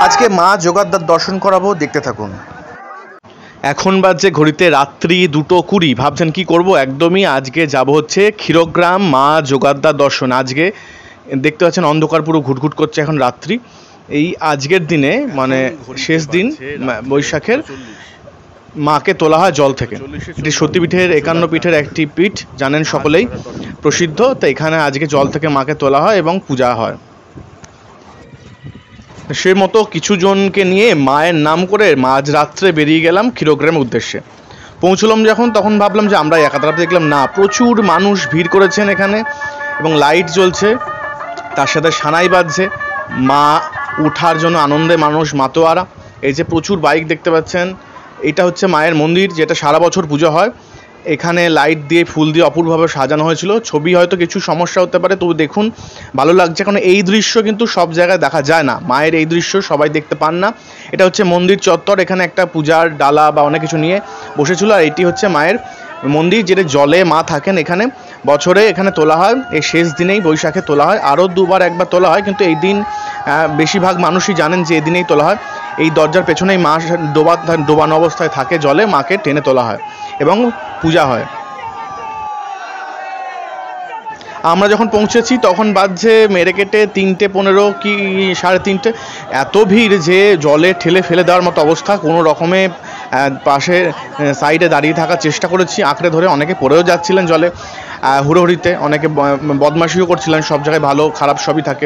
আজকে মা জোগাড়দার দর্শন করাবো, দেখতে থাকুন। এখন বাজে ঘড়িতে রাত্রি 2:20। ভাবছেন কি করব? একদমই আজকে যাব হচ্ছে ক্ষীরগ্রাম মা জোগাড়দার দর্শন। আজকে দেখতে পাচ্ছেন অন্ধকার পুরো ঘুটঘুট করছে, এখন রাত্রি। এই আজকের দিনে মানে শেষ দিন বৈশাখের মাকে তোলা হয় জল থেকে। এটি সতীপীঠের 51 পীঠের একটি পীঠ, জানেন সকলেই, প্রসিদ্ধ। তো এখানে আজকে জল থেকে মাকে তোলা হয় এবং পূজা হয়। সে মতো কিছু জনকে নিয়ে মায়ের নাম করে মাঝরাত্রে বেরিয়ে গেলাম ক্ষীরগ্রামের উদ্দেশ্যে। পৌঁছলাম যখন, তখন ভাবলাম যে আমরা একা। তারপর দেখলাম না, প্রচুর মানুষ ভিড় করেছেন এখানে এবং লাইট জ্বলছে, তার সাথে সানাই বাজছে। মা উঠার জন্য আনন্দে মানুষ মাতোয়ারা। এই যে প্রচুর বাইক দেখতে পাচ্ছেন, এটা হচ্ছে মায়ের মন্দির, যেটা সারা বছর পুজো হয়। এখানে লাইট দিয়ে ফুল দিয়ে অপূর্বভাবে সাজানো হয়েছিল। ছবি হয়তো কিছু সমস্যা হতে পারে, তবু দেখুন ভালো লাগছে, কারণ এই দৃশ্য কিন্তু সব জায়গায় দেখা যায় না। মায়ের এই দৃশ্য সবাই দেখতে পান না। এটা হচ্ছে মন্দির চত্বর, এখানে একটা পূজার ডালা বা অনেক কিছু নিয়ে বসেছিল। আর এটি হচ্ছে মায়ের মন্দির, যেটা জলে মা থাকেন এখানে। বছরে এখানে তোলা হয়, এই শেষ দিনেই বৈশাখে তোলা হয়। আরও একবার তোলা হয়, কিন্তু এই দিন বেশিরভাগ মানুষই জানেন যে এই দিনেই তোলা হয়। এই দরজার পেছনেই মা ডোবানো অবস্থায় থাকে জলে, মাকে টেনে তোলা হয় এবং পূজা হয়। আমরা যখন পৌঁছেছি তখন বাজছে মেরেকেটে 3:15 কি 3:30। এত ভিড় যে জলে ঠেলে ফেলে দেওয়ার মতো অবস্থা। কোনো রকমে পাশে সাইডে দাঁড়িয়ে থাকার চেষ্টা করেছি, আঁকড়ে ধরে। অনেকে পড়েও যাচ্ছিলেন জলে হুড়োহুড়িতে, অনেকে বদমাশিও করছিলেন। সব জায়গায় ভালো খারাপ সবই থাকে,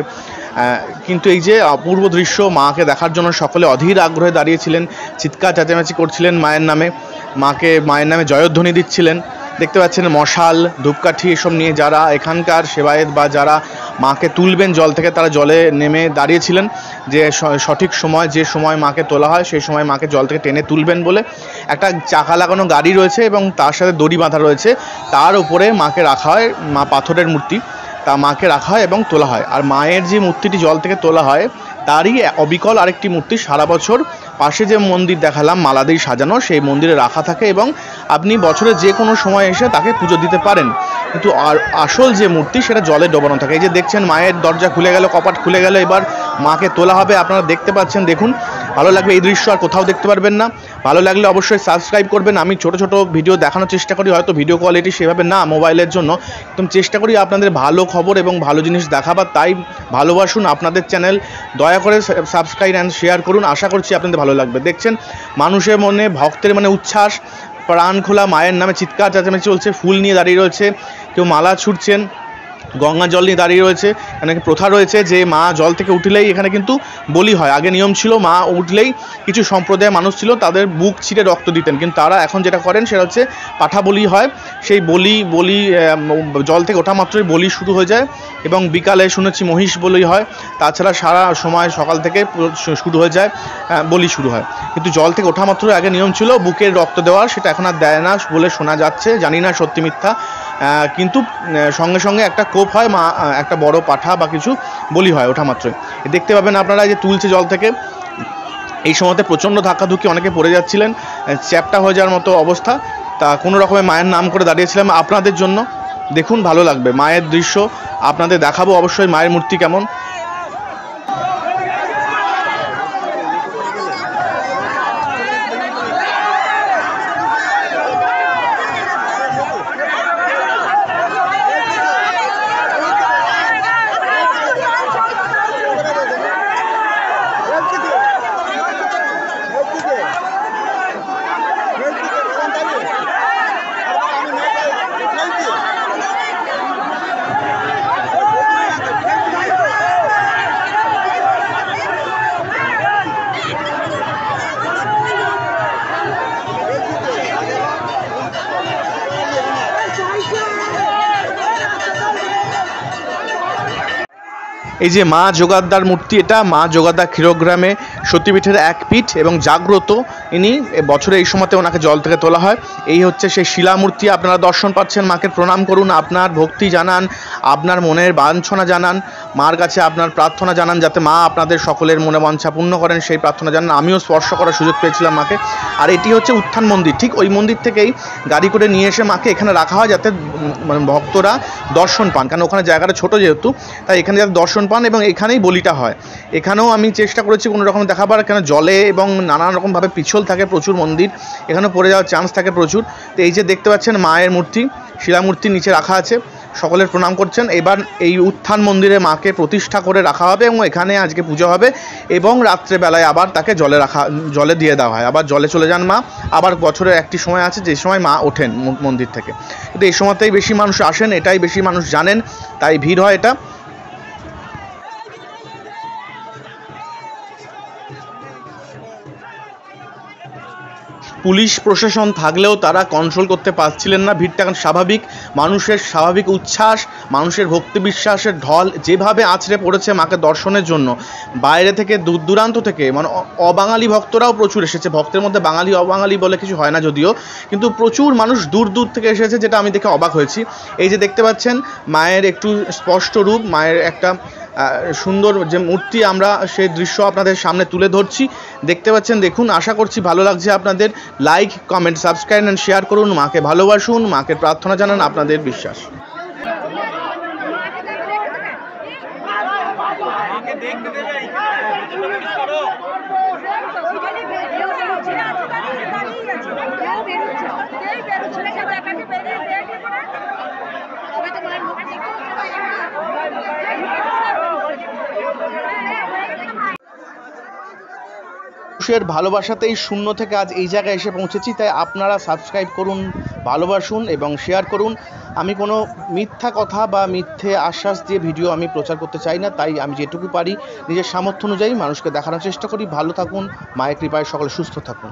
কিন্তু এই যে অপূর্ব দৃশ্য, মাকে দেখার জন্য সকলে অধীর আগ্রহে দাঁড়িয়েছিলেন, চিৎকার চেঁচামেচি করছিলেন মায়ের নামে, মায়ের নামে জয়ধ্বনি দিচ্ছিলেন। দেখতে পাচ্ছেন মশাল, ধূপকাঠি এসব নিয়ে যারা এখানকার সেবায়েত বা যারা মাকে তুলবেন জল থেকে, তারা জলে নেমে দাঁড়িয়েছিলেন যে সঠিক সময়, যে সময় মাকে তোলা হয় সেই সময় মাকে জল থেকে টেনে তুলবেন বলে। একটা চাকা লাগানো গাড়ি রয়েছে এবং তার সাথে দড়ি বাঁধা রয়েছে, তার উপরে মাকে রাখা হয়। মা পাথরের মূর্তি, তা মাকে রাখা হয় এবং তোলা হয়। আর মায়ের যে মূর্তিটি জল থেকে তোলা হয় তারই অবিকল আরেকটি মূর্তি সারা বছর পাশে যে মন্দির দেখালাম মালা দিয়ে সাজানো, সেই মন্দিরে রাখা থাকে এবং আপনি বছরে যে কোনো সময় এসে তাকে পুজো দিতে পারেন। কিন্তু আসল যে মূর্তি সেটা জলে ডোবানো থাকে। এই যে দেখছেন মায়ের দরজা খুলে গেল, কপাট খুলে গেল, এবার মাকে তোলা হবে। আপনারা দেখতে পাচ্ছেন, দেখুন ভালো লাগবে। এই দৃশ্য আর কোথাও দেখতে পারবেন না। ভালো লাগলে অবশ্যই সাবস্ক্রাইব করবেন। আমি ছোট ছোট ভিডিও দেখানোর চেষ্টা করি, হয়তো ভিডিও কোয়ালিটি সেভাবে না মোবাইলের জন্য, কিন্তু চেষ্টা করি আপনাদের ভালো খবর এবং ভালো জিনিস দেখাবার। তাই ভালোবাসুন আপনাদের চ্যানেল, দয়া করে সাবস্ক্রাইব অ্যান্ড শেয়ার করুন। আশা করছি আপনাদের ভালো লাগবে। দেখছেন মানুষের মনে, ভক্তের মনে উচ্ছ্বাস, প্রাণ খোলা মায়ের নামে চিৎকার চেঁচামেচি চলছে। ফুল নিয়ে দাঁড়িয়ে রয়েছে, কেউ মালা ছুটছেন, গঙ্গা জল নিয়ে দাঁড়িয়ে রয়েছে। এখানে প্রথা রয়েছে যে মা জল থেকে উঠলেই এখানে কিন্তু বলি হয়। আগে নিয়ম ছিল, মা উঠলেই কিছু সম্প্রদায়ের মানুষ ছিল, তাদের বুক ছিঁড়ে রক্ত দিতেন, কিন্তু তারা এখন যেটা করেন সেটা হচ্ছে পাঠা বলি হয়। সেই বলি জল থেকে ওঠা মাত্রই বলি শুরু হয়ে যায় এবং বিকালে শুনেছি মহিষ বলি হয়। তাছাড়া সারা সময় সকাল থেকে শুরু হয়ে যায়, বলি শুরু হয়। কিন্তু জল থেকে ওঠা মাত্রই আগে নিয়ম ছিল বুকের রক্ত দেওয়ার, সেটা এখন আর দেয় না বলে শোনা যাচ্ছে, জানি না সত্যি মিথ্যা। কিন্তু সঙ্গে সঙ্গে একটা কোপ হয়, মা একটা বড় পাঠা বা কিছু বলি হয় ওঠা মাত্রই। দেখতে পাবেন আপনারা যে তুলছে জল থেকে। এই সময়তে প্রচণ্ড ধাক্কাধুক্কি, অনেকে পড়ে যাচ্ছিলেন, চ্যাপটা হয়ে যাওয়ার মতো অবস্থা। তা কোনো রকমের মায়ের নাম করে দাঁড়িয়েছিলাম আপনাদের জন্য। দেখুন ভালো লাগবে মায়ের দৃশ্য, আপনাদের দেখাবো অবশ্যই মায়ের মূর্তি কেমন। এই যে মা জোগাড়দার মূর্তি, এটা মা জোগাড়দার ক্ষীরগ্রামে সতীপীঠের এক পীঠ এবং জাগ্রত ইনি। বছরে এই সময়তে ওনাকে জল থেকে তোলা হয়। এই হচ্ছে সেই শিলামূর্তি, আপনারা দর্শন পাচ্ছেন। মাকে প্রণাম করুন, আপনার ভক্তি জানান, আপনার মনের বাঞ্ছনা জানান, মার কাছে আপনার প্রার্থনা জানান, যাতে মা আপনাদের সকলের মনে বাঞ্ছা পূর্ণ করেন, সেই প্রার্থনা জানান। আমিও স্পর্শ করার সুযোগ পেয়েছিলাম মাকে। আর এটি হচ্ছে উত্থান মন্দির, ঠিক ওই মন্দির থেকেই গাড়ি করে নিয়ে এসে মাকে এখানে রাখা হয়, যাতে ভক্তরা দর্শন পান। কারণ ওখানে জায়গাটা ছোটো যেহেতু, তাই এখানে যাতে দর্শন পান এবং এখানেই বলিটা হয়। এখানেও আমি চেষ্টা করেছি কোনো রকম দেখাবার, কেন জলে এবং নানান রকমভাবে পিছল থাকে প্রচুর, মন্দির এখানেও পড়ে যাওয়ার চান্স থাকে প্রচুর। তো এই যে দেখতে পাচ্ছেন মায়ের মূর্তি, শিলামূর্তি নিচে রাখা আছে, সকলের প্রণাম করছেন। এবার এই উত্থান মন্দিরে মাকে প্রতিষ্ঠা করে রাখা হবে এবং এখানে আজকে পুজো হবে এবং রাত্রেবেলায় আবার তাকে জলে দিয়ে দেওয়া হয়, আবার জলে চলে যান মা। আবার বছরের একটি সময় আছে যে সময় মা ওঠেন মন্দির থেকে, কিন্তু এই সময়তেই বেশি মানুষ আসেন, এটাই বেশি মানুষ জানেন, তাই ভিড় হয় এটা। পুলিশ প্রশাসন থাকলেও তারা কন্ট্রোল করতে পারছিলেন না ভিড়টা, কারণ স্বাভাবিক মানুষের স্বাভাবিক উচ্ছ্বাস, মানুষের ভক্তি বিশ্বাসের ঢল যেভাবে আছড়ে পড়েছে মাকে দর্শনের জন্য। বাইরে থেকে দূর দূরান্ত থেকে, মানে অবাঙালি ভক্তরাও প্রচুর এসেছে। ভক্তের মধ্যে বাঙালি অবাঙালি বলে কিছু হয় না যদিও, কিন্তু প্রচুর মানুষ দূর দূর থেকে এসেছে, যেটা আমি দেখে অবাক হয়েছি। এই যে দেখতে পাচ্ছেন মায়ের একটু স্পষ্ট রূপ, মায়ের একটা সুন্দর যে মূর্তি, আমরা সেই দৃশ্য আপনাদের সামনে তুলে ধরছি। দেখতে পাচ্ছেন, দেখুন, আশা করছি ভালো লাগছে আপনাদের। Like, comment, subscribe and share করুন। মাকে ভালোবাসুন, মাকে প্রার্থনা জানান, আপনাদের বিশ্বাস। মানুষের ভালোবাসাতেই শূন্য থেকে আজ এই জায়গায় এসে পৌঁছেছি, তাই আপনারা সাবস্ক্রাইব করুন, ভালোবাসুন এবং শেয়ার করুন। আমি কোনো মিথ্যা কথা বা মিথ্যে আশ্বাস দিয়ে ভিডিও আমি প্রচার করতে চাই না, তাই আমি যেটুকু পারি নিজের সামর্থ্য অনুযায়ী মানুষকে দেখানোর চেষ্টা করি। ভালো থাকুন, মায়ের কৃপায় সকলে সুস্থ থাকুন।